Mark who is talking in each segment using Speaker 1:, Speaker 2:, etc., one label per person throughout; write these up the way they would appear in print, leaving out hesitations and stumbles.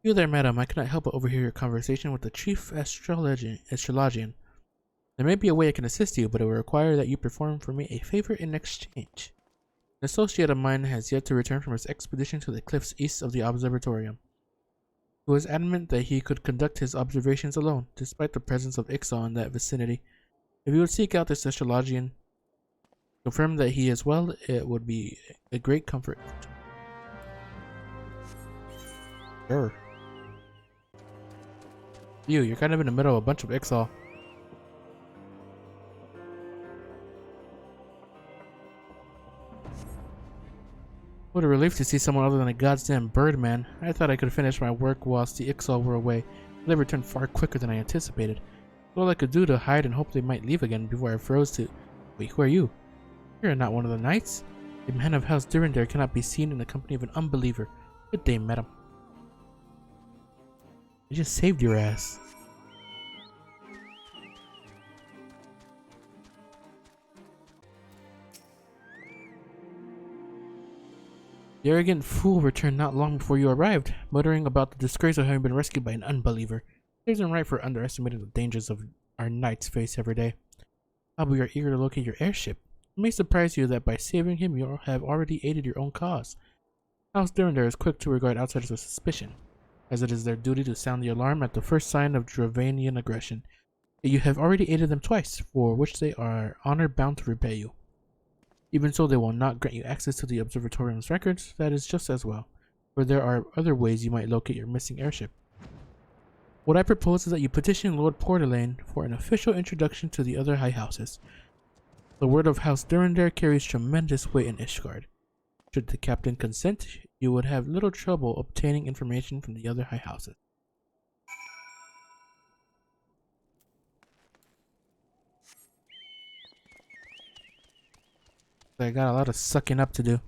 Speaker 1: You there, madam. I cannot help but overhear your conversation with the chief astrologian. There may be a way I can assist you, but it will require that you perform for me a favor in exchange. An associate of mine has yet to return from his expedition to the cliffs east of the observatorium. He was adamant that he could conduct his observations alone, despite the presence of Ixal in that vicinity. If you would seek out this astrologian, confirm that he is well, it would be a great comfort. Sure. You're kind of in the middle of a bunch of Ixal. What a relief to see someone other than a goddamn bird man. I thought I could finish my work whilst the Ixal were away. They returned far quicker than I anticipated. All I could do to hide and hope they might leave again before I froze to... Wait, who are you? You're not one of the knights. A man of House Durandare cannot be seen in the company of an unbeliever. Good day, madam. I just saved your ass. The arrogant fool returned not long before you arrived, muttering about the disgrace of having been rescued by an unbeliever. It isn't right for underestimating the dangers of our knights face every day. How we are eager to locate your airship. It may surprise you that by saving him you have already aided your own cause. House Durandare is quick to regard outsiders with suspicion, as it is their duty to sound the alarm at the first sign of Dravanian aggression. Yet you have already aided them twice, for which they are honor-bound to repay you. Even so, they will not grant you access to the observatorium's records. That is just as well, for there are other ways you might locate your missing airship. What I propose is that you petition Lord Portelaine for an official introduction to the other high houses. The word of House Durandare carries tremendous weight in Ishgard. Should the captain consent, you would have little trouble obtaining information from the other high houses. I got a lot of sucking up to do.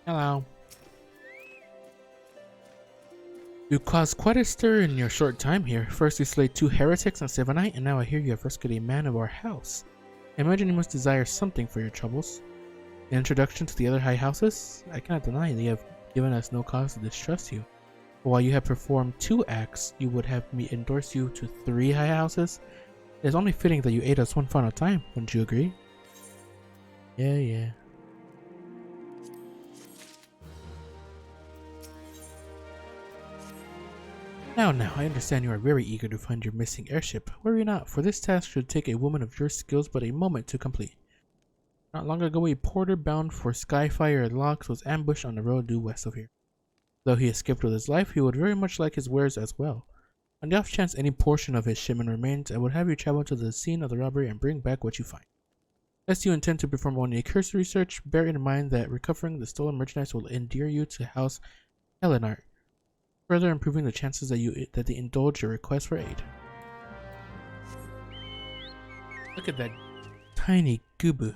Speaker 1: Hello. You caused quite a stir in your short time here. First you slayed 2 heretics on Sevenite, and now I hear you have rescued a man of our house. I imagine you must desire something for your troubles. An introduction to the other high houses? I cannot deny they have given us no cause to distrust you. But while you have performed 2 acts, you would have me endorse you to 3 high houses? It is only fitting that you aid us one final time, wouldn't you agree? Yeah. Now, I understand you are very eager to find your missing airship. Worry not, for this task should take a woman of your skills but a moment to complete. Not long ago, a porter bound for Skyfire Locks was ambushed on the road due west of here. Though he escaped with his life, he would very much like his wares as well. On the off chance any portion of his shipment remains, I would have you travel to the scene of the robbery and bring back what you find. Lest you intend to perform only a cursory search, bear in mind that recovering the stolen merchandise will endear you to House Helenart, further improving the chances that they indulge your request for aid. Look at that tiny goobu.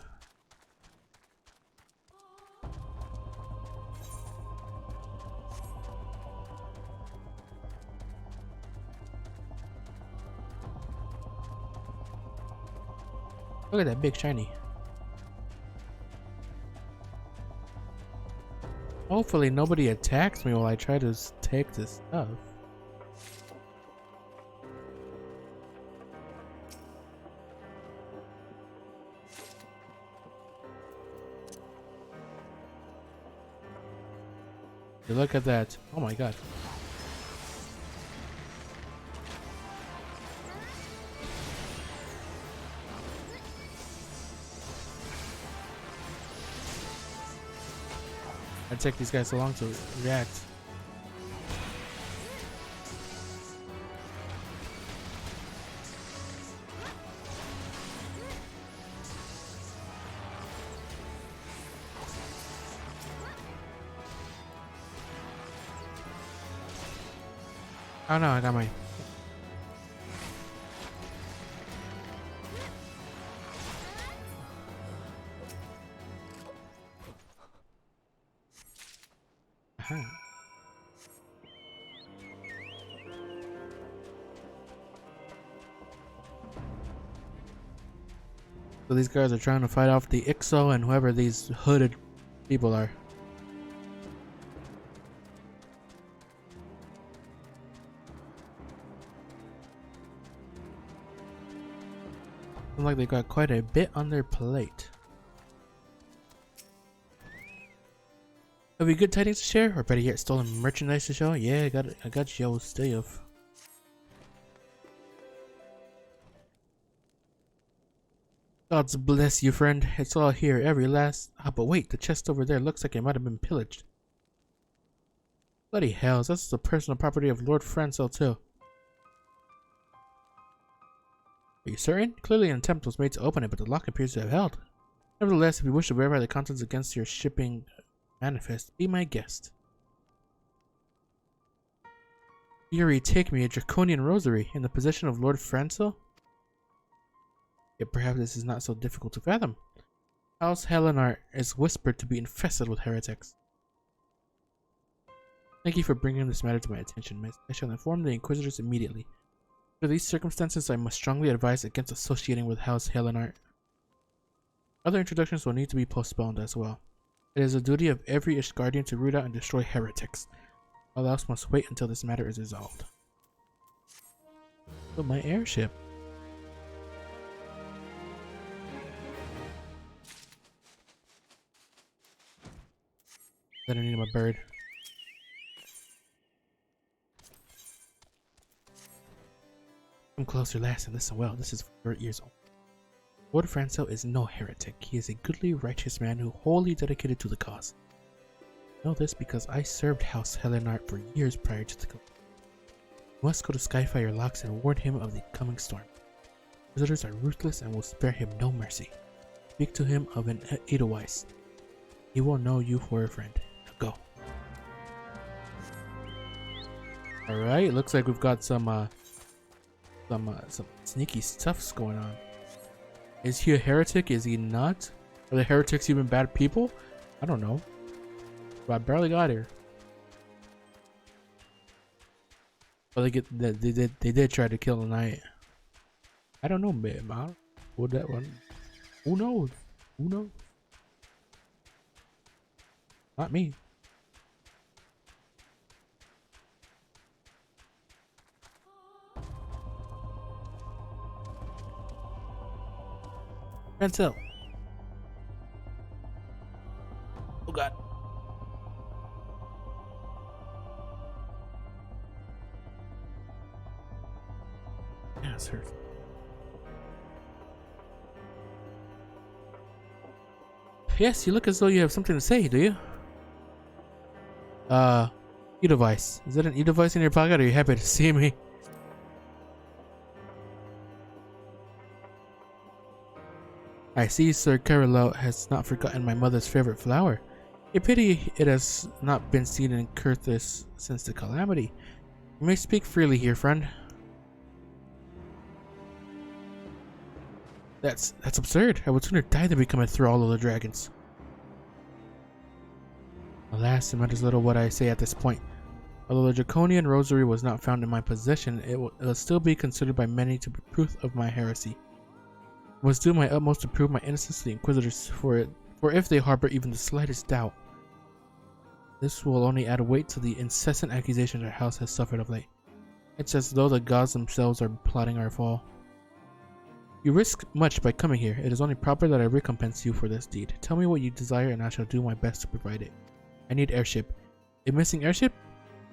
Speaker 1: Look at that big shiny. Hopefully nobody attacks me while I try to take this stuff. Look at that. Oh my god. I'd take these guys so long to react. Oh no, I got mine. So these guys are trying to fight off the XO and whoever these hooded people are. Seems like they got quite a bit on their plate. Have we good tidings to share, or better yet, stolen merchandise to show? Yeah, I got your stuff. God's bless you, friend. It's all here, every last. Ah, but wait, the chest over there looks like it might have been pillaged. Bloody hells, that's the personal property of Lord Francels too. Are you certain? Clearly an attempt was made to open it, but the lock appears to have held. Nevertheless, if you wish to verify the contents against your shipping manifest, be my guest. Fury, take me a draconian rosary in the possession of Lord Francel? Yet perhaps this is not so difficult to fathom. House Helenar is whispered to be infested with heretics. Thank you for bringing this matter to my attention, miss. I shall inform the inquisitors immediately. Under these circumstances, I must strongly advise against associating with House Helenar. Other introductions will need to be postponed as well. It is the duty of every Ishgardian to root out and destroy heretics. All else must wait until this matter is resolved. Oh, my airship. Then I need my bird. Come closer, lass, and listen well. This is for your ears old. Lord Francel is no heretic. He is a goodly, righteous man who wholly dedicated to the cause. I know this because I served House Helenar for years prior to the coup. You must go to Skyfire Locks and warn him of the coming storm. Visitors are ruthless and will spare him no mercy. Speak to him of an Edelweiss. He will know you for a friend. Now go. Alright, looks like we've got some sneaky stuffs going on. Is he a heretic? Is he not? Are the heretics even bad people? I don't know. But I barely got here. But they did try to kill the knight. I don't know, man. Would that one? Who knows? Who knows? Not me. Francel. Oh god. Yeah, it's hurt. Yes, you look as though you have something to say, do you? E-device. Is that an e-device in your pocket? Are you happy to see me? I see Sir Carolo has not forgotten my mother's favorite flower. A pity it has not been seen in Curthis since the calamity. You may speak freely here, friend. That's absurd. I would sooner die than become a thrall of the dragons. Alas, it matters little what I say at this point. Although the draconian rosary was not found in my possession, it will still be considered by many to be proof of my heresy. I must do my utmost to prove my innocence to the inquisitors for if they harbor even the slightest doubt. This will only add weight to the incessant accusation our house has suffered of late. It's as though the gods themselves are plotting our fall. You risk much by coming here. It is only proper that I recompense you for this deed. Tell me what you desire and I shall do my best to provide it. I need airship. A missing airship?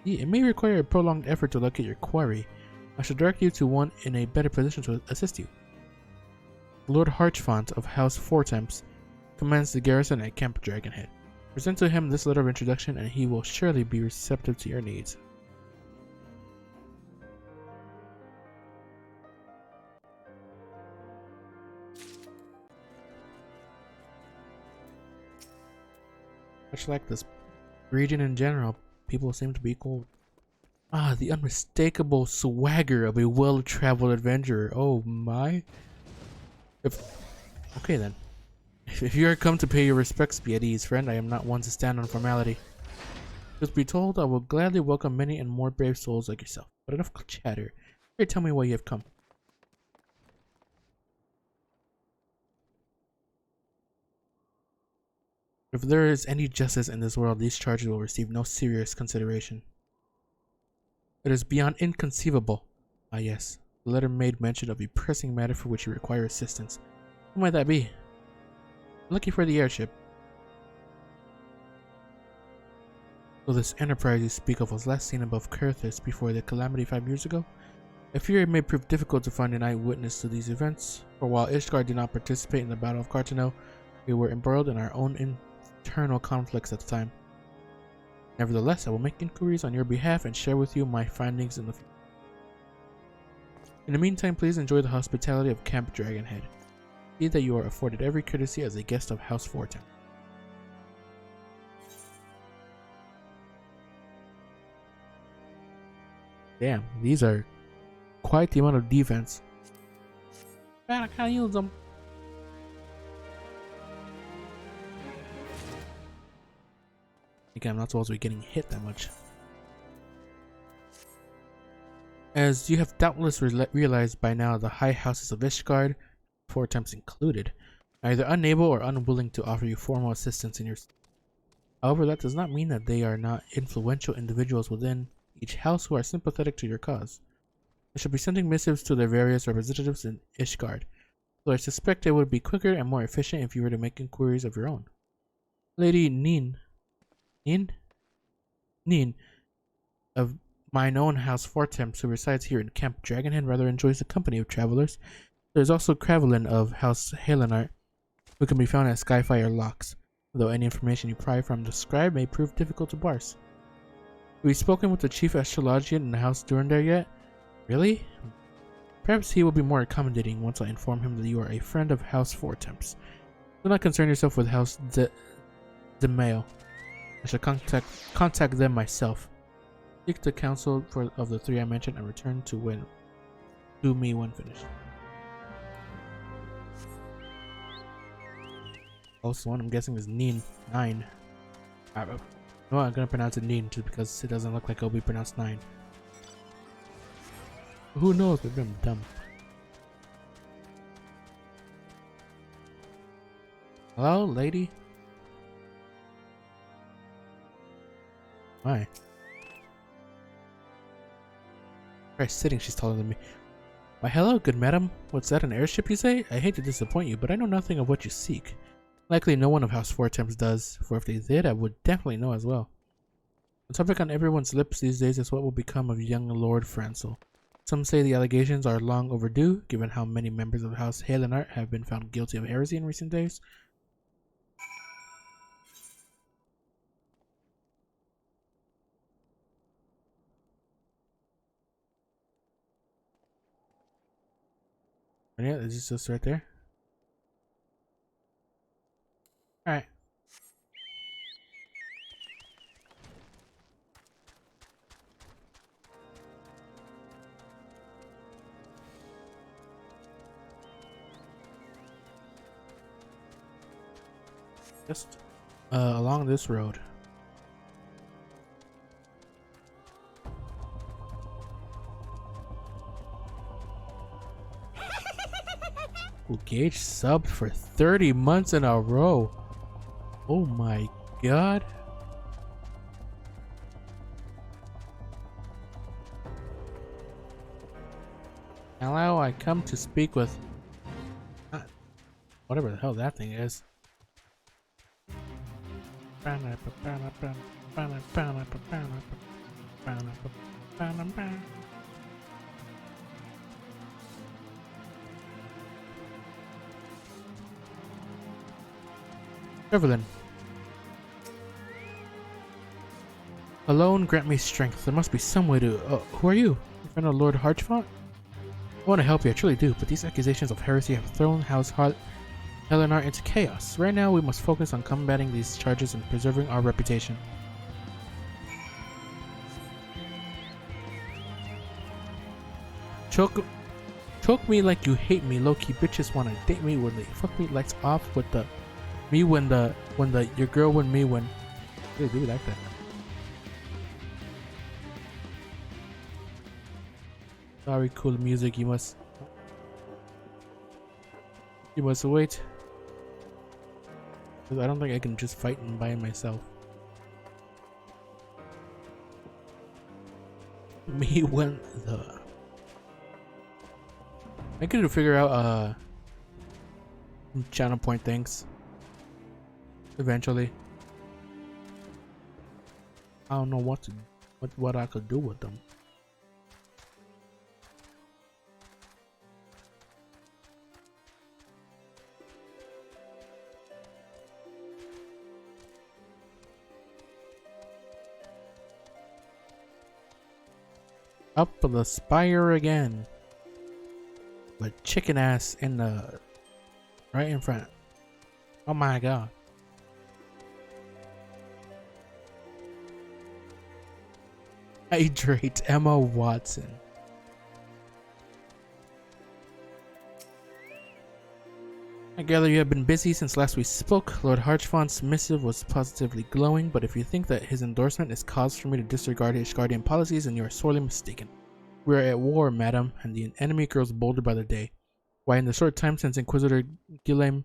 Speaker 1: It may require a prolonged effort to locate your quarry. I shall direct you to one in a better position to assist you. Lord Harchfont of House Fortemps commands the garrison at Camp Dragonhead. Present to him this letter of introduction and he will surely be receptive to your needs. Much like this region in general, people seem to be cool. Ah, the unmistakable swagger of a well-traveled adventurer. Oh my. Okay then. If you are come to pay your respects, be at ease, friend. I am not one to stand on formality. Truth be told, I will gladly welcome many and more brave souls like yourself. But enough chatter. Here, tell me why you have come. If there is any justice in this world, these charges will receive no serious consideration. It is beyond inconceivable. Ah yes, the letter made mention of a pressing matter for which you require assistance. What might that be? I'm looking for the airship. So this enterprise you speak of was last seen above Kurthis before the calamity 5 years ago? I fear it may prove difficult to find an eyewitness to these events, for while Ishgard did not participate in the Battle of Cartano, we were embroiled in our own internal conflicts at the time. Nevertheless, I will make inquiries on your behalf and share with you my findings in the future. In the meantime, please enjoy the hospitality of Camp Dragonhead. See that you are afforded every courtesy as a guest of House Fortin. Damn, these are quite the amount of defense. Man, I can't use them. Again, I'm not supposed to be getting hit that much. As you have doubtless realized by now, the high houses of Ishgard, 4 attempts included, are either unable or unwilling to offer you formal assistance in your. However, that does not mean that they are not influential individuals within each house who are sympathetic to your cause. I shall be sending missives to their various representatives in Ishgard, though I suspect it would be quicker and more efficient if you were to make inquiries of your own. Lady Nin of mine own House Fortemps, who resides here in Camp Dragonhead, rather enjoys the company of travelers. There is also Kravelin of House Halenart, who can be found at Skyfire Locks, though any information you pry from the scribe may prove difficult to parse. Have you spoken with the chief astrologian in the House Durandar yet? Really? Perhaps he will be more accommodating once I inform him that you are a friend of House Fortemps. Do not concern yourself with House Mail. I shall contact them myself. Seek the counsel of the 3 I mentioned and return to me when finished. Also, one I'm guessing is Nin 9. No, I'm gonna pronounce it Nin just because it doesn't look like it'll be pronounced 9. Who knows? Maybe I'm dumb. Hello, lady? Why? Right, sitting, she's taller than me. Why, hello, good madam. What's that, an airship you say? I hate to disappoint you, but I know nothing of what you seek. Likely no one of House Fortemps does, for if they did, I would definitely know as well. The topic on everyone's lips these days is what will become of young Lord Francel. Some say the allegations are long overdue, given how many members of House Halenart have been found guilty of heresy in recent days. Yeah, is this just right there? Alright. Just along this road. Ooh, Gage subbed for 30 months in a row. Oh my god. Hello, I come to speak with whatever the hell that thing is. Evelyn. Alone grant me strength. There must be some way to. Who are you? Your friend of Lord Harchfont? I want to help you, I truly do, but these accusations of heresy have thrown House Halenart into chaos. Right now, we must focus on combating these charges and preserving our reputation. Choke me like you hate me. Low-key bitches wanna date me when they fuck me lights off with the me when your girl when me when they do like that. Sorry, cool music. You must wait. 'Cause I don't think I can just fight him by myself. Me when the I could figure out channel point things eventually. I don't know what I could do with them. Up the spire again. With chicken ass in the right in front. Oh my god. Hydrate Emma Watson. I gather you have been busy since last we spoke. Lord Harchfont's missive was positively glowing, but if you think that his endorsement is cause for me to disregard his guardian policies, then you are sorely mistaken. We are at war, madam, and the enemy grows bolder by the day. Why, in the short time since Inquisitor Gilame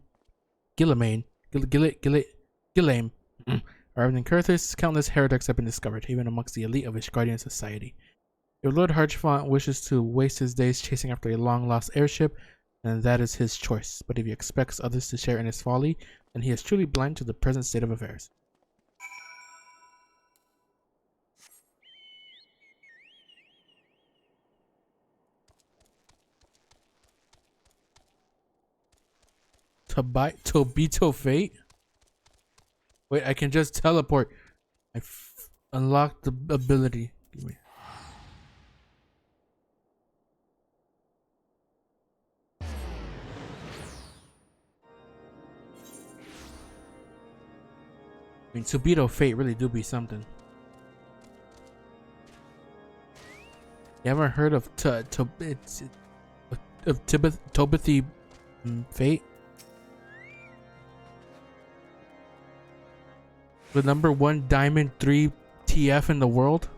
Speaker 1: arrived in Kurthus, countless heretics have been discovered, even amongst the elite of his guardian society. If Lord Harchfont wishes to waste his days chasing after a long-lost airship, then that is his choice. But if he expects others to share in his folly, then he is truly blind to the present state of affairs. Tobito Fate? Wait, I can just teleport. I unlocked the ability. Give me. I mean, Tobito Fate really do be something. You ever heard of Tobithy Fate? The #1 Diamond 3 TF in the world?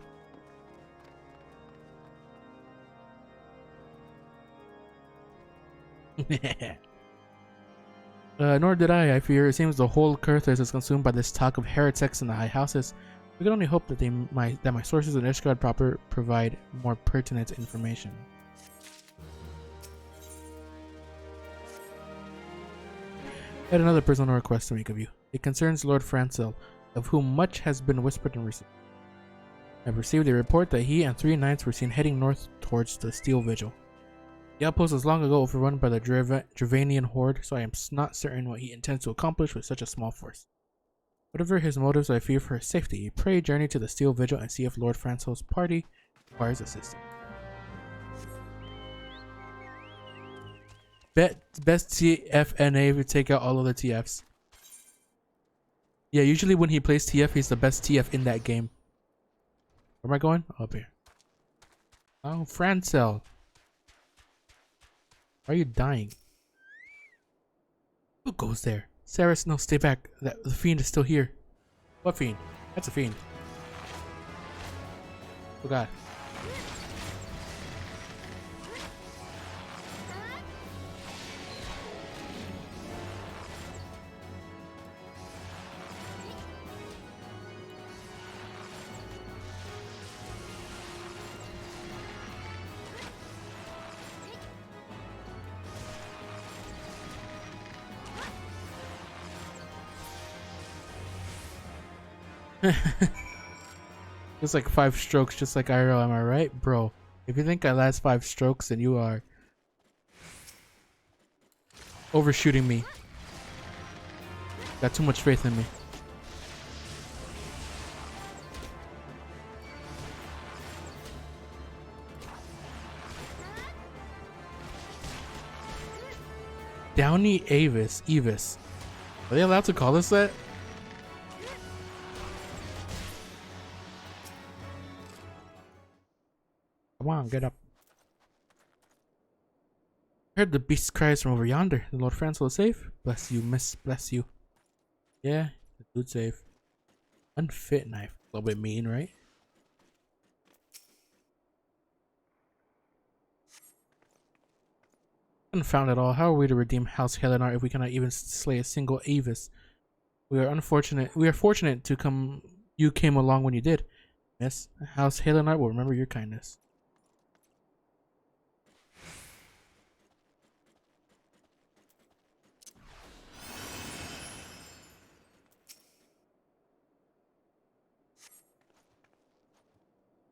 Speaker 1: Nor did I fear. It seems the whole Kurthus is consumed by this talk of heretics in the high houses. We can only hope that my sources in Ishgard proper provide more pertinent information. I had another personal request to make of you. It concerns Lord Francel, of whom much has been whispered in recent. I've received a report that he and 3 knights were seen heading north towards the Steel Vigil. The outpost was long ago overrun by the Dravanian horde, so I am not certain what he intends to accomplish with such a small force. Whatever his motives, I fear for his safety. Pray journey to the Steel Vigil and see if Lord Francel's party requires assistance. Best TFNA if you take out all of the TFs. Yeah, usually when he plays TF, he's the best TF in that game. Where am I going? Up here. Oh, Francel. Why are you dying? Who goes there? Saris, no, stay back. The fiend is still here. What fiend? That's a fiend. Oh god. It's like 5 strokes, just like Iroh, am I right? Bro, if you think I last 5 strokes, then you are overshooting me. Got too much faith in me. Downy Evis. Are they allowed to call this that? Come on, get up. I heard the beast cries from over yonder. The Lord Francel is safe? Bless you, miss. Bless you. Yeah, the dude's safe. Unfit knife. A little bit mean, right? Confound it all. How are we to redeem House Helenar if we cannot even slay a single Avis? We are fortunate to come. You came along when you did, Miss. House Hale and I will remember your kindness.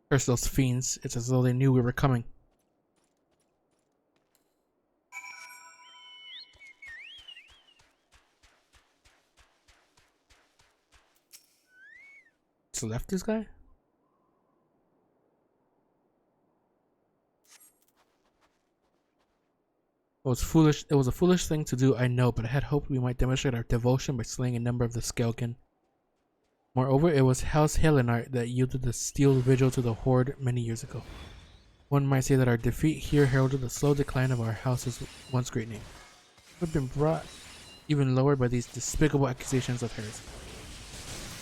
Speaker 1: Curse those fiends! It's as though they knew we were coming. Just left this guy. It was foolish. It was a foolish thing to do, I know, but I had hoped we might demonstrate our devotion by slaying a number of the Skelkin. Moreover, it was House Helenart that yielded the steel vigil to the Horde many years ago. One might say that our defeat here heralded the slow decline of our house's once great name. We've been brought even lower by these despicable accusations of heresy.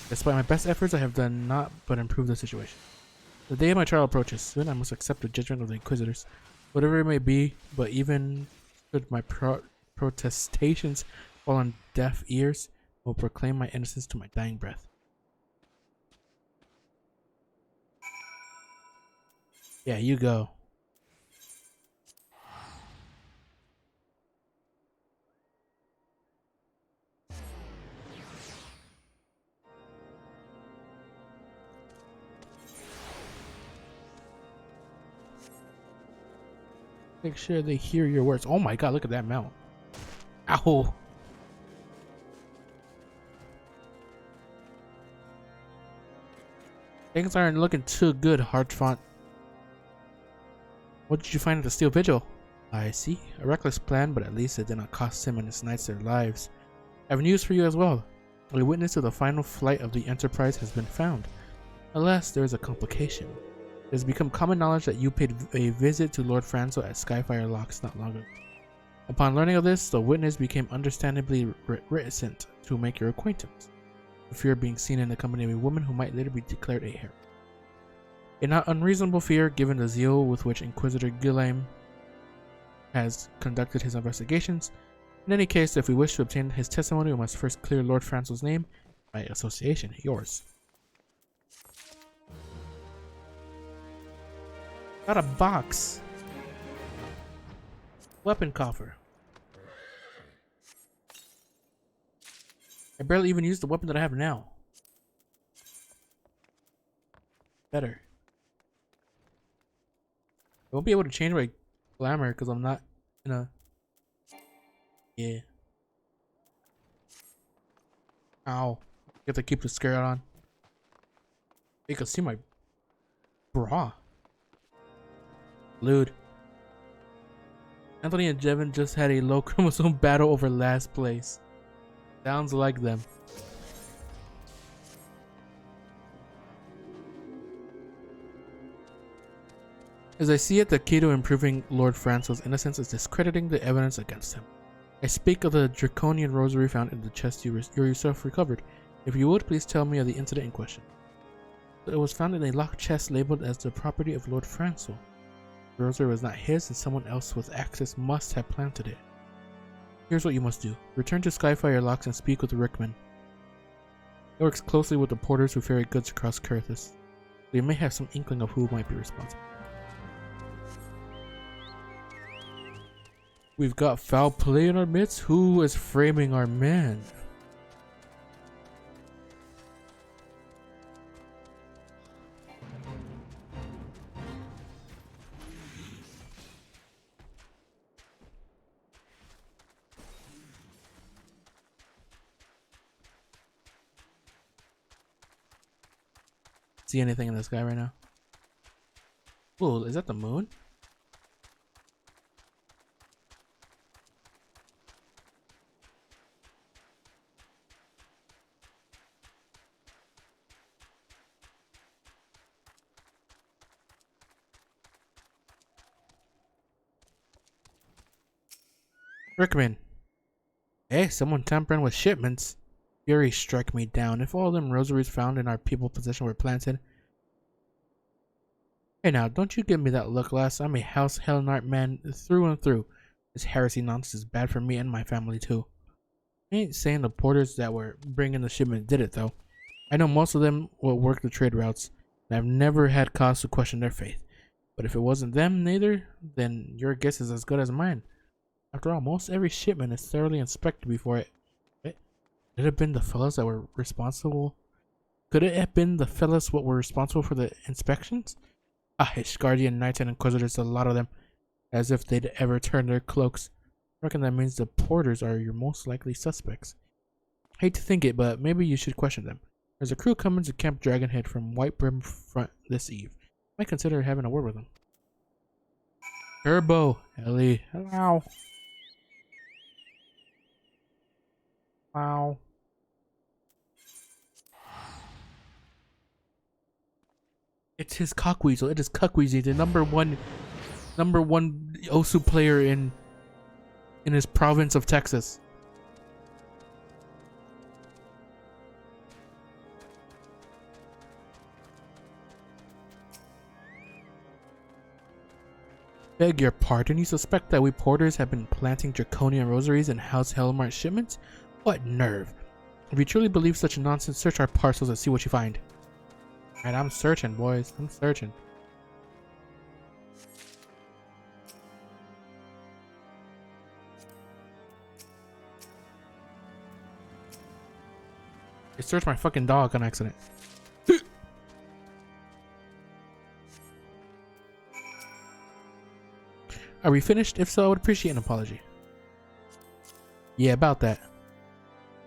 Speaker 1: Despite my best efforts, I have done naught but improve the situation. The day of my trial approaches. Soon I must accept the judgment of the Inquisitors, whatever it may be, but even should my protestations fall on deaf ears, I will proclaim my innocence to my dying breath. Yeah, you go. Make sure they hear your words. Oh my god, look at that mount. Ow. Things aren't looking too good, Hartfont. What did you find at the Steel Vigil? I see. A reckless plan, but at least it did not cost him and his knights their lives. I have news for you as well. A witness to the final flight of the Enterprise has been found. Alas, there is a complication. It has become common knowledge that you paid a visit to Lord Francel at Skyfire Locks not long ago. Upon learning of this, the witness became understandably reticent to make your acquaintance, for fear of being seen in the company of a woman who might later be declared a heretic. A not unreasonable fear, given the zeal with which Inquisitor Guillaume has conducted his investigations. In any case, if we wish to obtain his testimony, we must first clear Lord Francel's name by association, yours. Got a box. Weapon coffer. I barely even used the weapon that I have now. Better. I won't be able to change my glamour because I'm not in a... Yeah. Ow. You have to keep the skirt on. You can see my bra. Lewd. Anthony and Jevin just had a low chromosome battle over last place. Sounds like them. As I see it, the key to improving Lord Francel's innocence is discrediting the evidence against him. I speak of the draconian rosary found in the chest you yourself recovered. If you would, please tell me of the incident in question. It was found in a locked chest labeled as the property of Lord Francel. The rosary was not his, and someone else with access must have planted it. Here's what you must do. Return to Skyfire Locks and speak with Rickman. He works closely with the porters who ferry goods across Kurthus. They may have some inkling of who might be responsible. We've got foul play in our midst. Who is framing our man? See anything in the sky right now? Ooh, is that the moon? Rickman. Hey, someone tampering with shipments. Fury struck me down. If all them rosaries found in our people's possession were planted. Hey now, don't you give me that look, lass. I'm a House Helenart man through and through. This heresy nonsense is bad for me and my family too. I ain't saying the porters that were bringing the shipment did it though. I know most of them will work the trade routes, and I've never had cause to question their faith. But if it wasn't them neither, then your guess is as good as mine. After all, most every shipment is thoroughly inspected before it. Could it have been the fellas that were responsible? Could it have been the fellas what were responsible for the inspections? Ah, Guardian Knights and Inquisitors, a lot of them. As if they'd ever turn their cloaks. I reckon that means the porters are your most likely suspects. Hate to think it, but maybe you should question them. There's a crew coming to Camp Dragonhead from White Brim Front this eve. Might consider having a word with them. Turbo, Ellie. Hello. Wow. It's his Cockweasel. It is Cuckweezy, the number one Osu player in his province of Texas. Beg your pardon, you suspect that we porters have been planting draconian rosaries in House Helmart's shipments? What nerve! If you truly believe such nonsense, search our parcels and see what you find. Alright, I'm searching, boys. I'm searching. I searched my fucking dog on accident. Are we finished? If so, I would appreciate an apology. Yeah, about that.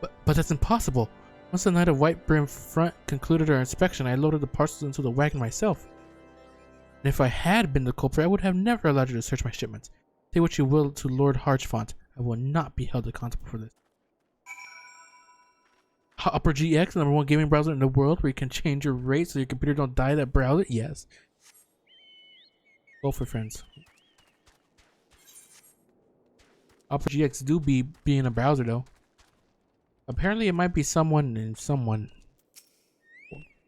Speaker 1: But that's impossible. Once the Knight of White Brim Front concluded our inspection, I loaded the parcels into the wagon myself. And if I had been the culprit, I would have never allowed you to search my shipments. Say what you will to Lord Harchfont, I will not be held accountable for this. Opera GX, the #1 gaming browser in the world, where you can change your rate so your computer don't die that browser? Yes. Go for friends. Opera GX do be in a browser though. Apparently it might be someone and someone.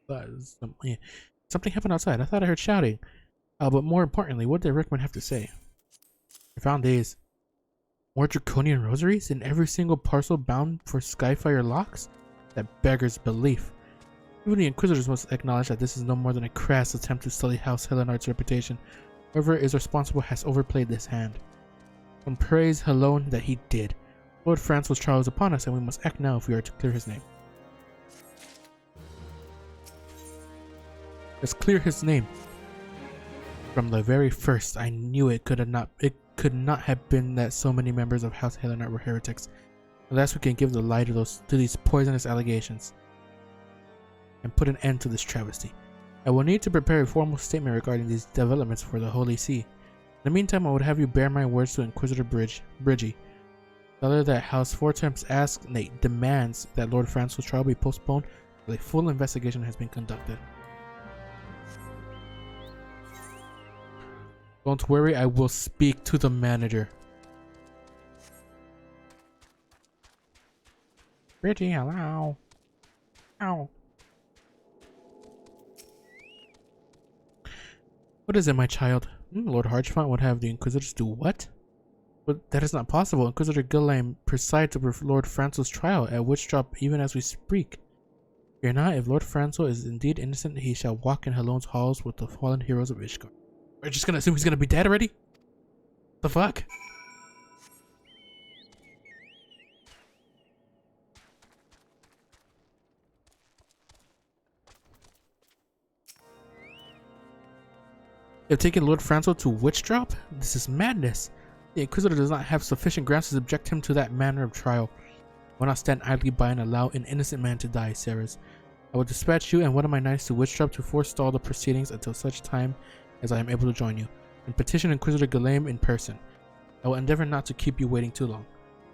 Speaker 1: Yeah. Something happened outside. I thought I heard shouting. But more importantly, what did Rickman have to say? I found these. More draconian rosaries in every single parcel bound for Skyfire locks? That beggars belief. Even the Inquisitors must acknowledge that this is no more than a crass attempt to sully House Helenard's reputation. Whoever is responsible has overplayed this hand. And praise alone that he did. Lord Francels' trial is upon us, and we must act now if we are to clear his name. Let's clear his name. From the very first, I knew it could not have been that so many members of House Helenard were heretics. Unless we can give the lie to these poisonous allegations and put an end to this travesty. I will need to prepare a formal statement regarding these developments for the Holy See. In the meantime, I would have you bear my words to Inquisitor Bridgie. Tell her that House Four Temps asks, nay, demands that Lord Francels' trial be postponed until a full investigation has been conducted. Don't worry, I will speak to the manager. Bridgie, hello. Ow. What is it, my child? Lord Harchfont would have the Inquisitors do what? But that is not possible. Inquisitor Guilherme presides over Lord Francels' trial at Witchdrop even as we speak. Fear not, if Lord Francel is indeed innocent, he shall walk in Halone's halls with the fallen heroes of Ishgard. We're just gonna assume he's gonna be dead already? The fuck? They've taken Lord Francel to Witchdrop? This is madness. The Inquisitor does not have sufficient grounds to subject him to that manner of trial. I will not stand idly by and allow an innocent man to die, Ceres. I will dispatch you and one of my knights to Witchdrop to forestall the proceedings until such time as I am able to join you, and petition Inquisitor Guilherme in person. I will endeavor not to keep you waiting too long.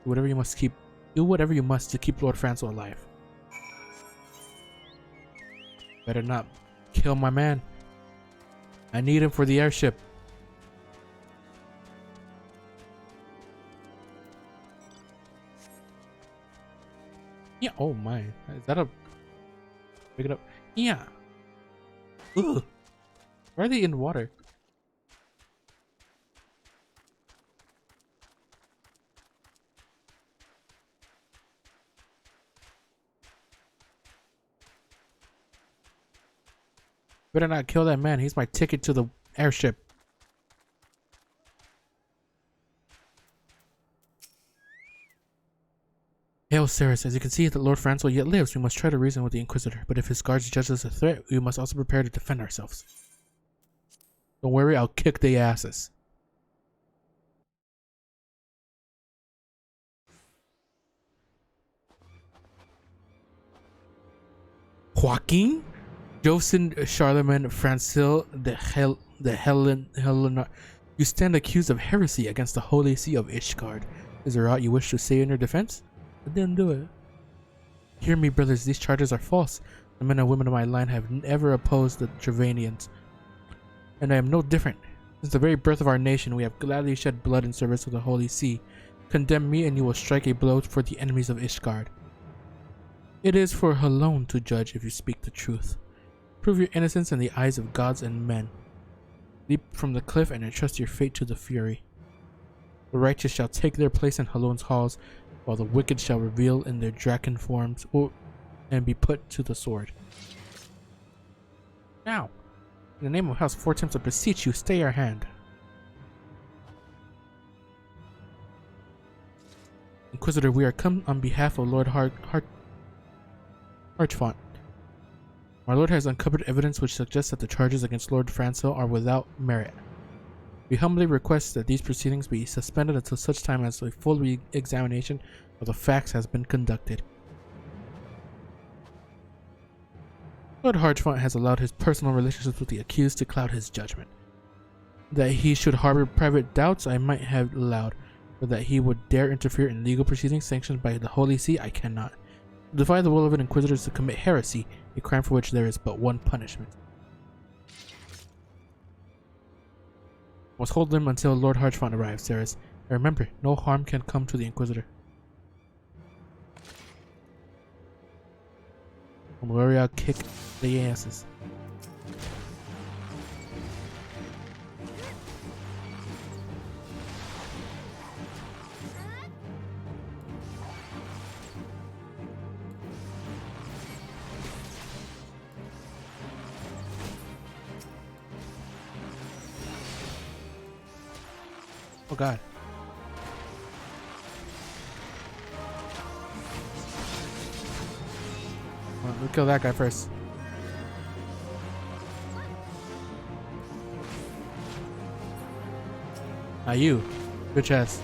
Speaker 1: Do whatever you must to keep Lord Francel alive. Better not kill my man. I need him for the airship. Yeah. Oh my. Is that a... Pick it up. Yeah. Ugh. Why are they in water? Better not kill that man. He's my ticket to the airship. Hail, Ceres. As you can see, that Lord Francel yet lives. We must try to reason with the Inquisitor, but if his guards judge us a threat, we must also prepare to defend ourselves. Don't worry, I'll kick their asses. Joaquin? Joseph Charlemagne Francel de Helena. You stand accused of heresy against the Holy See of Ishgard. Is there aught you wish to say in your defense? I didn't do it. Hear me, brothers, these charges are false. The men and women of my line have never opposed the Travanians, and I am no different. Since the very birth of our nation, we have gladly shed blood in service of the Holy See. Condemn me, and you will strike a blow for the enemies of Ishgard. It is for her alone to judge if you speak the truth. Prove your innocence in the eyes of gods and men. Leap from the cliff and entrust your fate to the Fury. The righteous shall take their place in Halon's halls, while the wicked shall reveal in their draken forms and be put to the sword. Now, in the name of House Fortemps, I beseech you, stay your hand. Inquisitor, we are come on behalf of Lord Archfont. Our Lord has uncovered evidence which suggests that the charges against Lord Francel are without merit. We humbly request that these proceedings be suspended until such time as a full re-examination of the facts has been conducted. Lord Archfont has allowed his personal relationships with the accused to cloud his judgment. That he should harbor private doubts I might have allowed, but that he would dare interfere in legal proceedings sanctioned by the Holy See, I cannot. To defy the will of an inquisitor is to commit heresy, a crime for which there is but one punishment. Must hold them until Lord Archfont arrives, Ceres. And remember, no harm can come to the Inquisitor. Don't worry, I'll kick the asses. Oh god. Well, we'll kill that guy first. Ah, you. Good chest.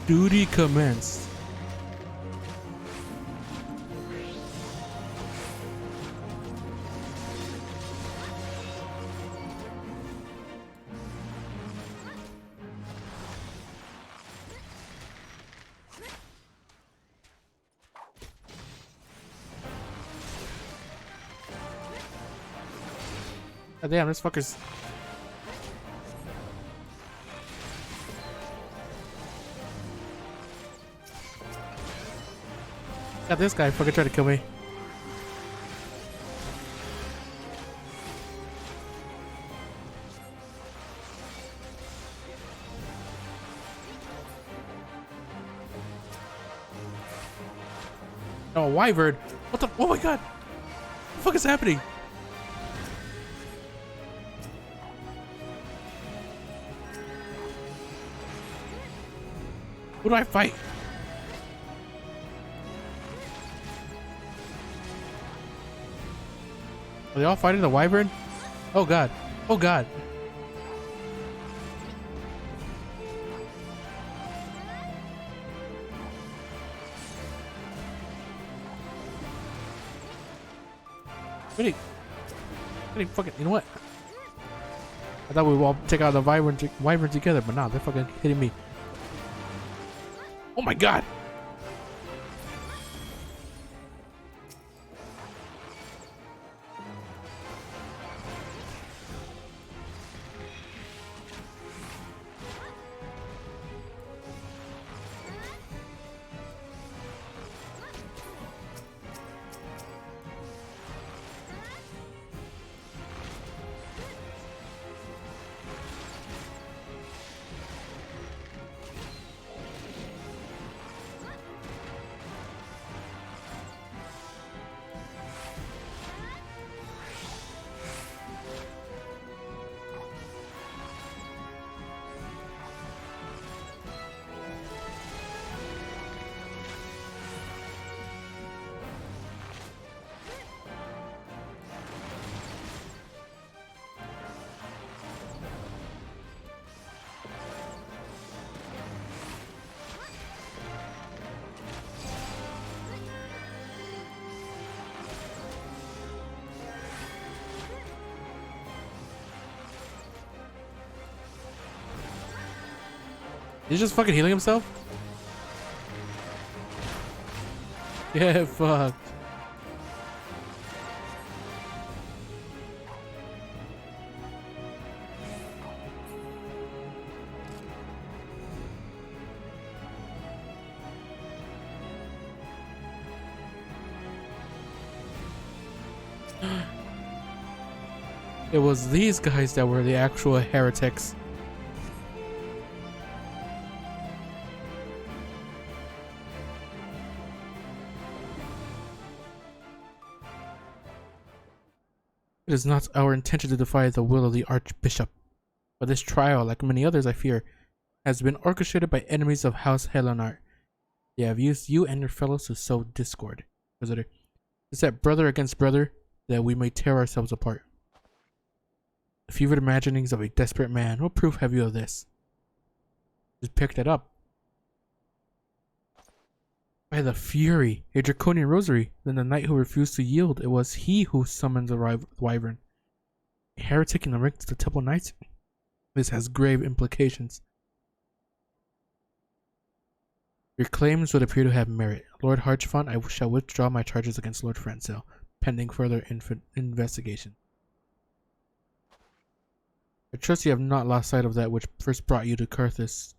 Speaker 1: Duty commenced. God damn, this fucker's... God, this guy fucking tried to kill me. Oh, wyvern! What the? Oh my god! What the fuck is happening? Who do I fight? Are they all fighting the wyvern? Oh god. Oh god. Really fucking, you know what? I thought we would all take out the wyvern together, but nah, they're fucking hitting me. Oh my god! He's just fucking healing himself? Yeah, fuck. It was these guys that were the actual heretics. It is not our intention to defy the will of the Archbishop, but this trial, like many others I fear, has been orchestrated by enemies of House Helonart. They have used you and your fellows to sow discord, Inquisitor, to set brother against brother, that we may tear ourselves apart. The fevered imaginings of a desperate man. What proof have you of this? Just picked it up. By the Fury, a draconian rosary. Then the knight who refused to yield, it was he who summoned the wyvern. A heretic in the ranks of the Temple Knights? This has grave implications. Your claims would appear to have merit. Lord Harchfont, I shall withdraw my charges against Lord Francel, pending further investigation. I trust you have not lost sight of that which first brought you to Carthus,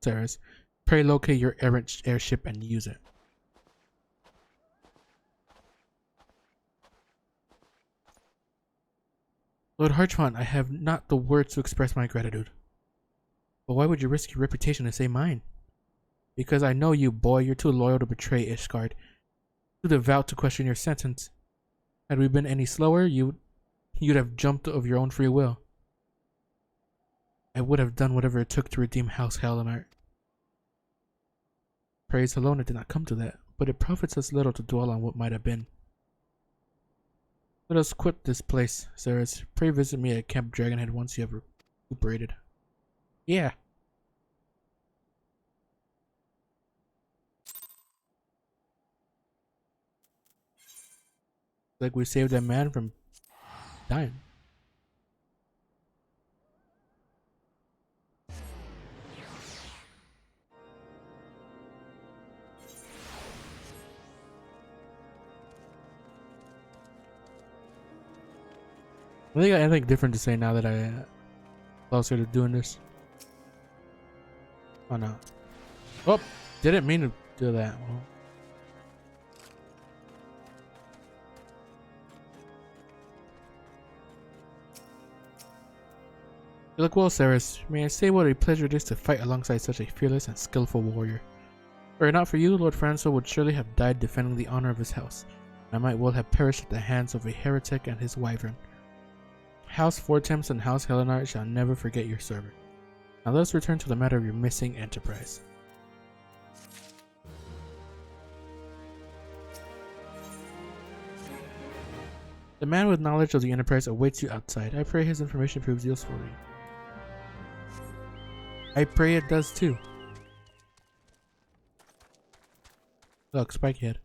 Speaker 1: Ceres. Pray locate your errant airship and use it. Lord Harchfont, I have not the words to express my gratitude. But why would you risk your reputation to save mine? Because I know you, boy. You're too loyal to betray Ishgard. Too devout to question your sentence. Had we been any slower, you'd have jumped of your own free will. I would have done whatever it took to redeem House Helonart. Praise alone, it did not come to that, but it profits us little to dwell on what might have been. Let us quit this place, Ceres. Pray visit me at Camp Dragonhead once you have recuperated. Yeah. Like we saved that man from dying. I think I got anything different to say now that I closer to doing this. Oh no. Oh, didn't mean to do that. Well. You look well, Ceres. May I say what a pleasure it is to fight alongside such a fearless and skillful warrior. Were it not for you, Lord Francel would surely have died defending the honor of his house, and I might well have perished at the hands of a heretic and his wyvern. House Fortemps and House Helonart shall never forget your servant. Now let us return to the matter of your missing enterprise. The man with knowledge of the enterprise awaits you outside. I pray his information proves useful to you. I pray it does too. Look, Spikehead.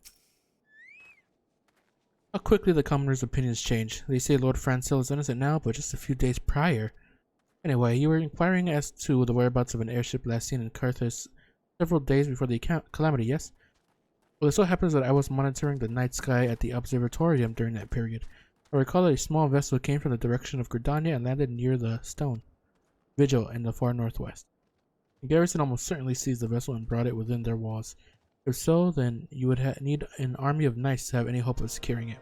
Speaker 1: How quickly the commoners' opinions change. They say Lord Francel is innocent now, but just a few days prior. Anyway, you were inquiring as to the whereabouts of an airship last seen in Carthus several days before the calamity, yes? Well, it so happens that I was monitoring the night sky at the observatorium during that period. I recall that a small vessel came from the direction of Gridania and landed near the stone Vigil in the far northwest. The garrison almost certainly seized the vessel and brought it within their walls. If so, then you would need an army of knights to have any hope of securing it.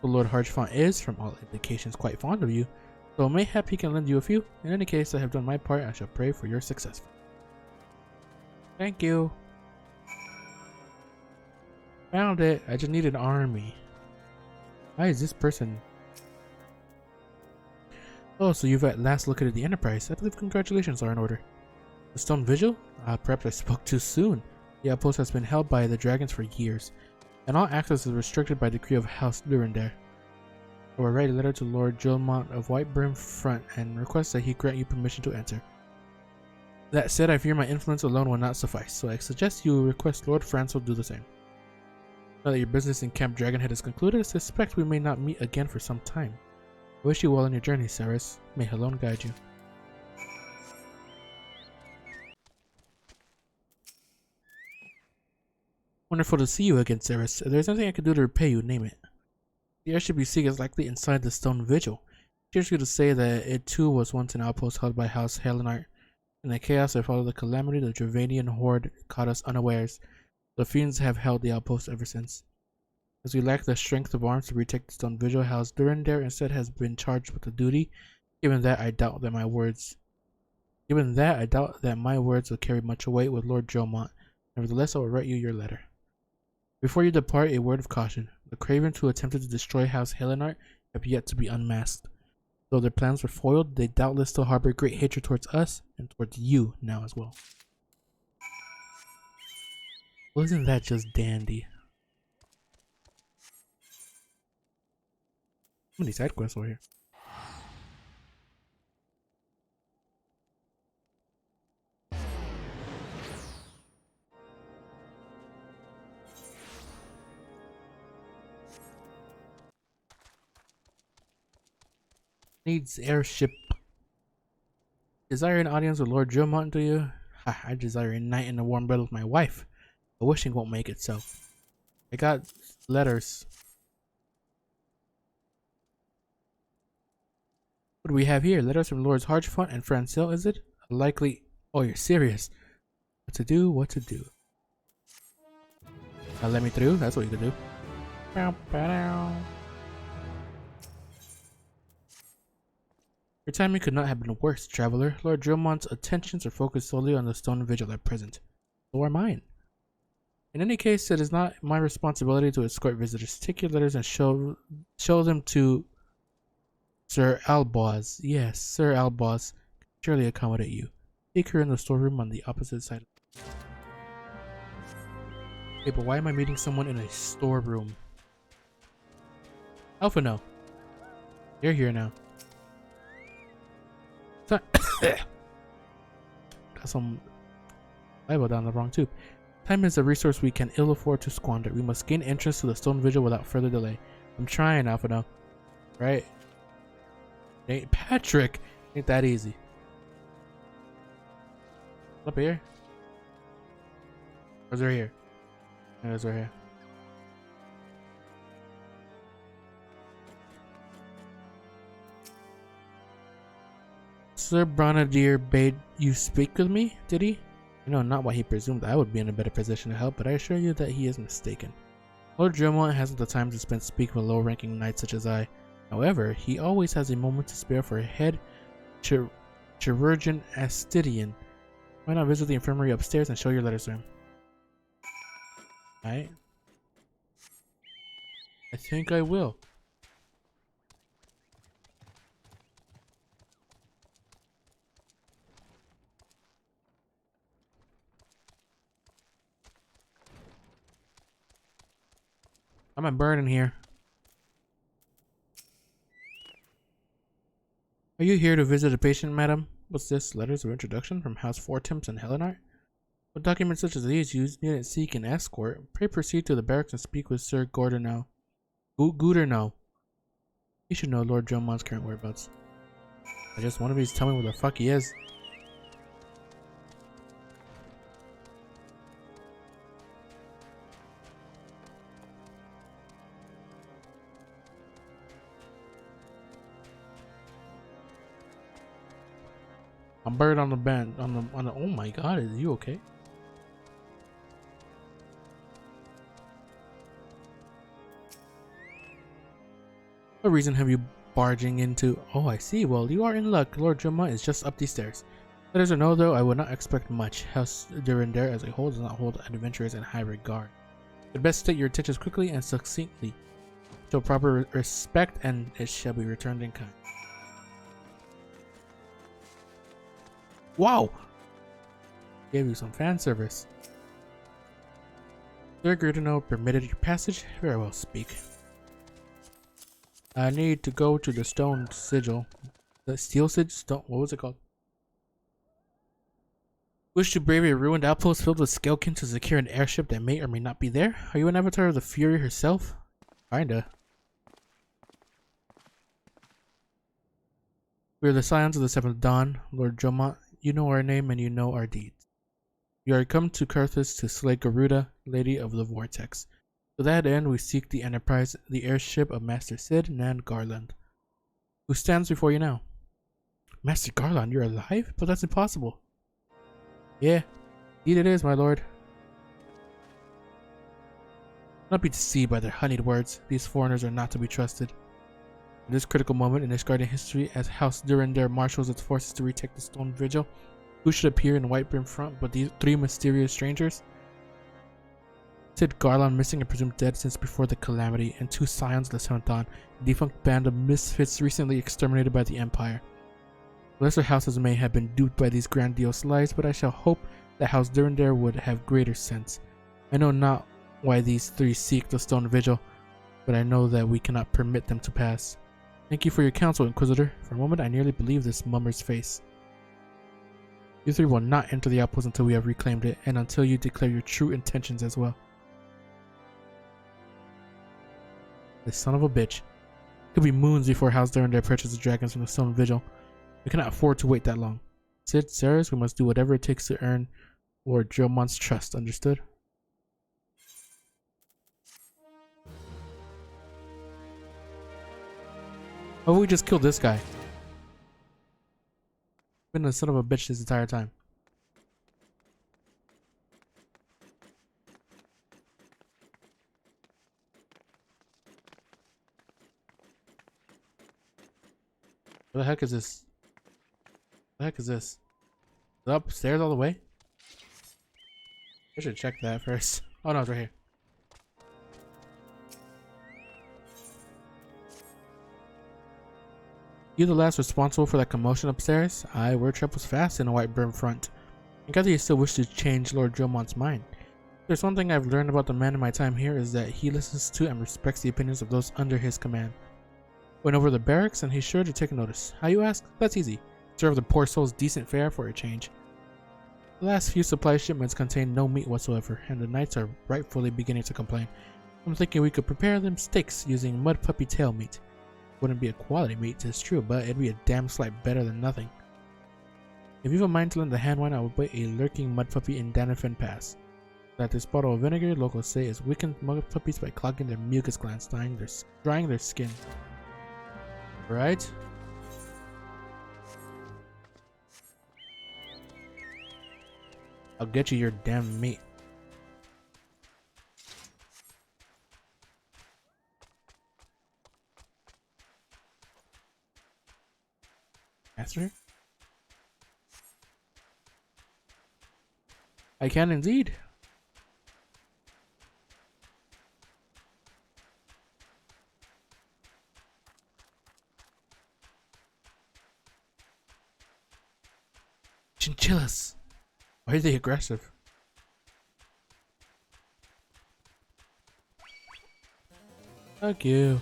Speaker 1: The Lord Harchfont is, from all indications, quite fond of you, so mayhap he can lend you a few. In any case, I have done my part and I shall pray for your success. Thank you. Found it. I just need an army. Why is this person... Oh, so you've at last located the Enterprise. I believe congratulations are in order. The Stone Vigil? Perhaps I spoke too soon. The outpost has been held by the dragons for years, and all access is restricted by decree of House Durandare. I will write a letter to Lord Gilmont of Whitebrim Front and request that he grant you permission to enter. That said, I fear my influence alone will not suffice, so I suggest you request Lord Francel do the same. Now that your business in Camp Dragonhead is concluded, I suspect we may not meet again for some time. I wish you well on your journey, Ceres. May Helon guide you. Wonderful to see you again, Ceres. If there's anything I can do to repay you, name it. The airship you seek is likely inside the stone vigil. It cheers you to say that it too was once an outpost held by House Helenart. In the chaos that followed the calamity, the Dravanian horde caught us unawares. The fiends have held the outpost ever since. As we lack the strength of arms to retake the stone vigil, House Durandare instead has been charged with the duty. Given that, I doubt that my words will carry much weight with Lord Jomont. Nevertheless, I will write you your letter. Before you depart, a word of caution. The cravens who attempted to destroy House Helenart have yet to be unmasked. Though their plans were foiled, they doubtless still harbor great hatred towards us and towards you now as well. Well, isn't that just dandy? How many side quests over here? Needs airship. Desire an audience with Lord Jomont, do you? Ha, I desire a night in the warm bed with my wife. But wishing won't make it so. I got letters. What do we have here? Letters from Lords Harchfont and Francels, is it? Likely. Oh, you're serious. What to do? What to do? Let me through. That's what you can do. Your timing could not have been worse, traveler. Lord Dromont's attentions are focused solely on the stone vigil at present. So are mine. In any case, it is not my responsibility to escort visitors. Take your letters and show them to Sir Alboz. Yes, Sir Alboz can surely accommodate you. Take her in the storeroom on the opposite side. Hey, but why am I meeting someone in a storeroom? Alpha, no. You're here now. Got some Bible down the wrong tube. Time is a resource we can ill afford to squander. We must gain entrance to the stone vigil without further delay. I'm trying, Alpha, no. Right? Ain't Patrick. Ain't that easy. Up here? Or is it right here? No, it's right here. Sir Bronadier bade you speak with me, did he? I know not why he presumed I would be in a better position to help, but I assure you that he is mistaken. Lord Dremont hasn't the time to spend speaking with low-ranking knights such as I. However, he always has a moment to spare for a head chirurgeon Astidian. Why not visit the infirmary upstairs and show your letters to him? Alright. I think I will. I'm a bird in here. Are you here to visit a patient, madam? What's this? Letters of introduction from House Fortemps and Helenart? With documents such as these you needn't seek an escort. Pray proceed to the barracks and speak with Sir Gordonau. Goudernow. He should know Lord Dromont's current whereabouts. I just one of these tell me where the fuck he is. I'm buried on the band on the oh my god, is you okay? What reason have you barging into? Oh, I see. Well, you are in luck. Lord Dromont is just up these stairs. Letters or no, though, I would not expect much. House Durandare as a whole does not hold adventurers in high regard. You'd best state your intentions quickly and succinctly. Show proper respect, and it shall be returned in kind. Wow! Gave you some fan service. Sir Gurdino permitted your passage. Very well, speak. I need to go to the stone sigil. The steel sigil? Stone, what was it called? Wish to brave a ruined outpost filled with skelkin to secure an airship that may or may not be there? Are you an avatar of the Fury herself? Kinda. We are the Scions of the Seventh Dawn, Lord Jomont. You know our name and you know our deeds. You are come to Carthus to slay Garuda, Lady of the Vortex. To that end, we seek the Enterprise, the airship of Master Sid Nan Garland, who stands before you now. Master Garland, you're alive? But that's impossible. Yeah, indeed it is, my lord. Do not be deceived by their honeyed words. These foreigners are not to be trusted. In this critical moment in this guardian history, as House Durandare marshals its forces to retake the Stone Vigil, who should appear in White Brim front but these three mysterious strangers? Sid Garland missing and presumed dead since before the calamity, and two scions of the Seventh Dawn, a defunct band of misfits recently exterminated by the Empire. Lesser houses may have been duped by these grandiose lies, but I shall hope that House Durandare would have greater sense. I know not why these three seek the Stone Vigil, but I know that we cannot permit them to pass. Thank you for your counsel, Inquisitor. For a moment I nearly believed this mummer's face. You three will not enter the outpost until we have reclaimed it, and until you declare your true intentions as well. This son of a bitch. It could be moons before House Durandare purchases the dragons from the Stone Vigil. We cannot afford to wait that long. Sid, Ceres, we must do whatever it takes to earn Lord Drillmont's trust, understood? Oh, we just killed this guy. Been a son of a bitch this entire time. What the heck is this? What the heck is this? Is it upstairs all the way? I should check that first. Oh no, it's right here. You the last responsible for that commotion upstairs? Aye, word trip was fast in a White Brim front. I gather you still wish to change Lord Drillmont's mind. There's one thing I've learned about the man in my time here is that he listens to and respects the opinions of those under his command. Went over the barracks and he's sure to take notice. How you ask? That's easy. Serve the poor souls decent fare for a change. The last few supply shipments contain no meat whatsoever, and the knights are rightfully beginning to complain. I'm thinking we could prepare them steaks using mud puppy tail meat. Wouldn't be a quality meat, it's true, but it'd be a damn sight better than nothing. If you've a mind to lend a hand wine, I will buy a lurking mud puppy in Danifin Pass. That this bottle of vinegar, locals say, is weakened mud puppies by clogging their mucus glands, drying their skin. Right? I'll get you your damn meat. Master? I can indeed. Chinchillas. Why are they aggressive? Fuck you.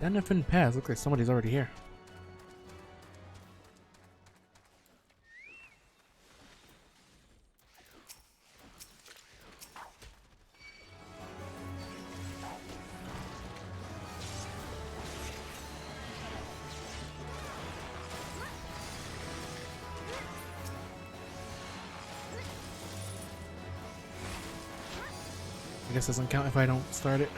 Speaker 1: Danifin Pass. Looks like somebody's already here. I guess it doesn't count if I don't start it.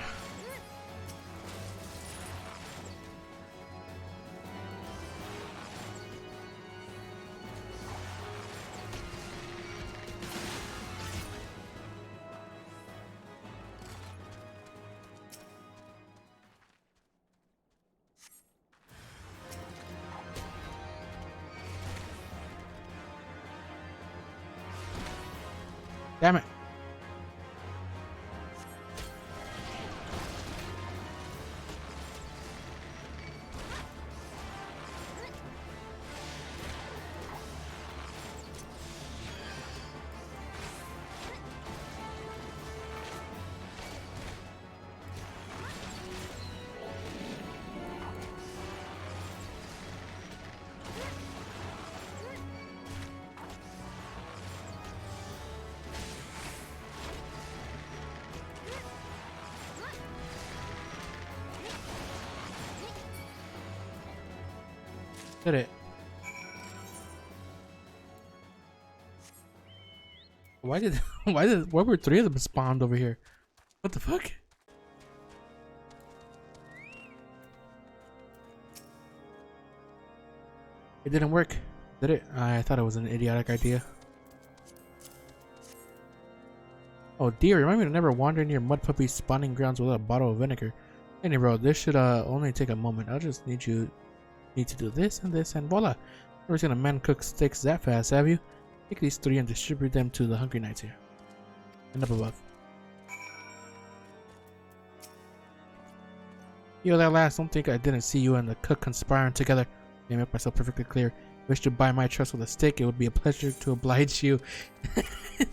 Speaker 1: Damn it. Did it. Why were three of them spawned over here? What the fuck? It didn't work, did it? I thought it was an idiotic idea. Oh dear, remind me to never wander near mud puppy's spawning grounds without a bottle of vinegar. Anyway, this should only take a moment. I'll just need to do this and voila. Never seen a man cook steaks that fast, have you? Take these three and distribute them to the hungry knights here. And up above. Yo, that last, don't think I didn't see you and the cook conspiring together. Let me make myself perfectly clear. Wish to buy my trust with a steak, it would be a pleasure to oblige you.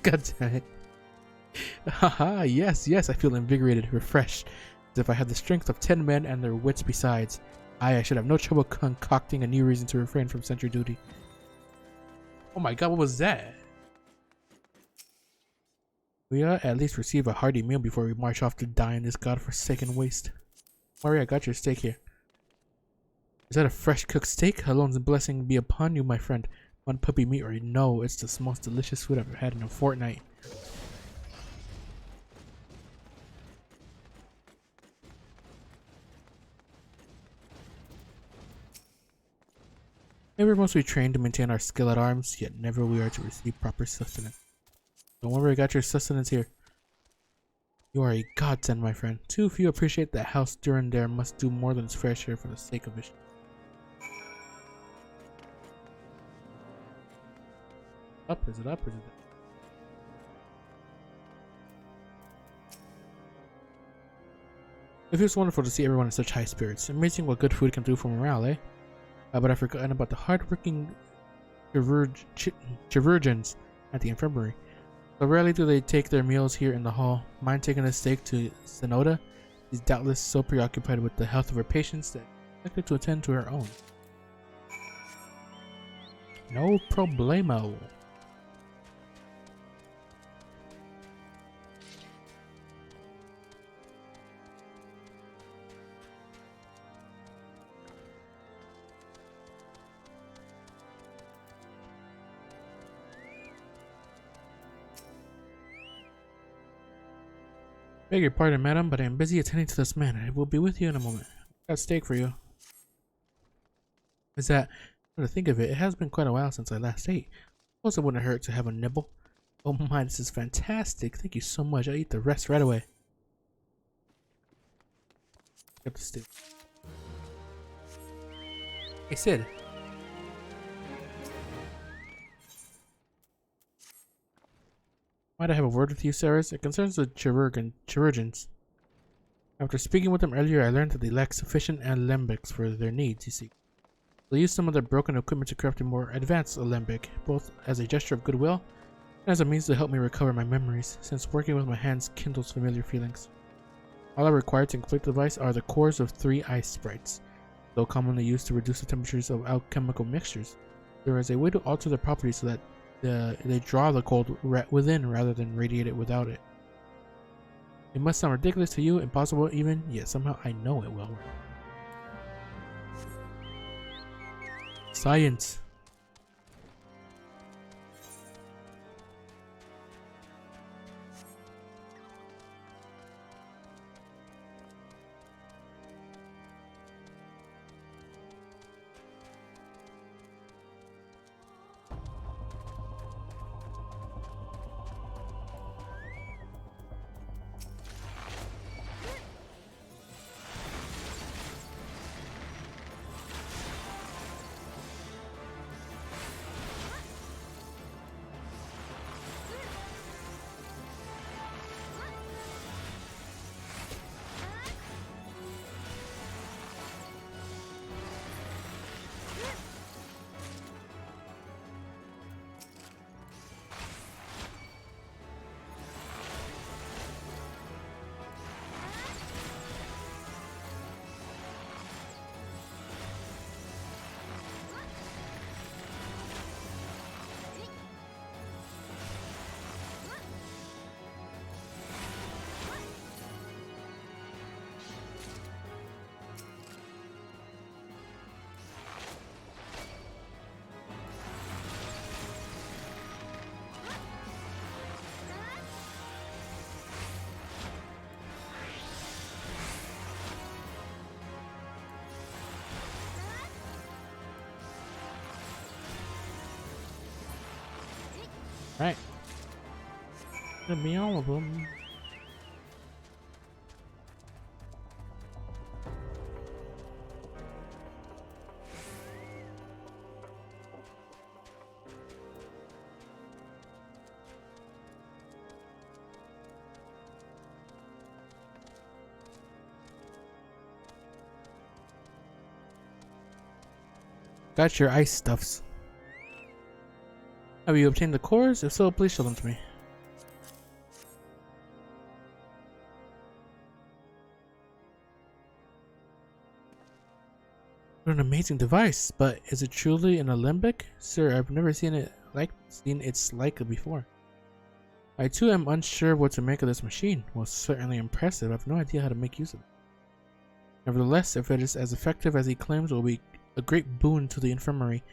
Speaker 1: God damn it. Haha, yes, I feel invigorated, refreshed, as if I had the strength of 10 men and their wits besides. I should have no trouble concocting a new reason to refrain from sentry duty. Oh my god, what was that? We at least receive a hearty meal before we march off to die in this godforsaken waste. Mari, I got your steak here. Is that a fresh cooked steak? Alone's blessing be upon you, my friend. One puppy meat or no, it's the most delicious food I've ever had in a fortnight. Maybe we're mostly trained to maintain our skill at arms, yet never we are to receive proper sustenance. Don't worry, I got your sustenance here. You are a godsend, my friend. Too few appreciate that House Durandare must do more than its fair share for the sake of it. Up, is it up, or is it down? It feels wonderful to see everyone in such high spirits. Amazing what good food can do for morale, eh? But I've forgotten about the hard-working chirurgeons at the infirmary. So rarely do they take their meals here in the hall. Mind taking a steak to Sonoda? She's doubtless so preoccupied with the health of her patients that she's expected to attend to her own. No problemo. Beg your pardon, madam, but I am busy attending to this man. I will be with you in a moment. Got steak for you. Is that, when I think of it, it has been quite a while since I last ate. Suppose it wouldn't hurt to have a nibble. Oh my, this is fantastic. Thank you so much. I'll eat the rest right away. Get the steak. Hey, Sid. Might I have a word with you, sirs? It concerns the chirurgeons. After speaking with them earlier, I learned that they lack sufficient alembics for their needs, you see. They'll use some of their broken equipment to craft a more advanced alembic, both as a gesture of goodwill and as a means to help me recover my memories, since working with my hands kindles familiar feelings. All I require to complete the device are the cores of 3 ice sprites, though commonly used to reduce the temperatures of alchemical mixtures. There is a way to alter their properties so that they draw the cold within rather than radiate it without it. It must sound ridiculous to you, impossible even, yet somehow I know it will work. Science. Right. It'll be all of them. Got your ice stuffs. Have you obtained the cores? If so, please show them to me. What an amazing device, but is it truly an alembic? Sir, I've never seen its like before. I too am unsure what to make of this machine. Well, certainly impressive. I have no idea how to make use of it. Nevertheless, if it is as effective as he claims, it will be a great boon to the infirmary.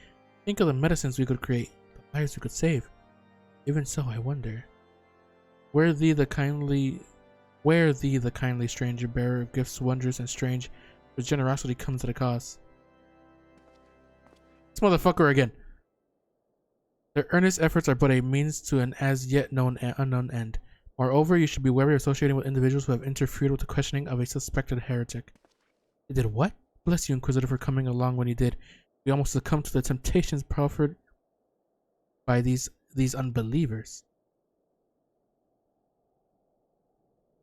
Speaker 1: Think of the medicines we could create, the lives we could save. Even so, I wonder, where thee the kindly stranger, bearer of gifts wondrous and strange, whose generosity comes at a cost. This motherfucker again. Their earnest efforts are but a means to an as yet unknown end. Moreover, you should be wary of associating with individuals who have interfered with the questioning of a suspected heretic. They did what? Bless you, Inquisitor, for coming along when you did. We almost succumbed to the temptations proffered by these unbelievers.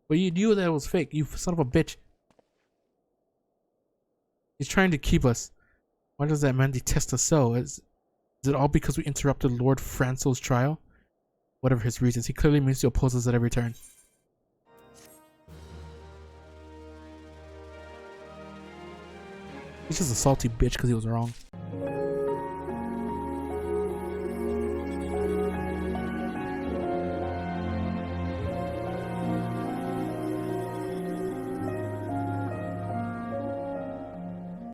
Speaker 1: But you knew that it was fake, you son of a bitch. He's trying to keep us. Why does that man detest us so? Is it all because we interrupted Lord Francels' trial? Whatever his reasons, he clearly means to oppose us at every turn. He's just a salty bitch because he was wrong.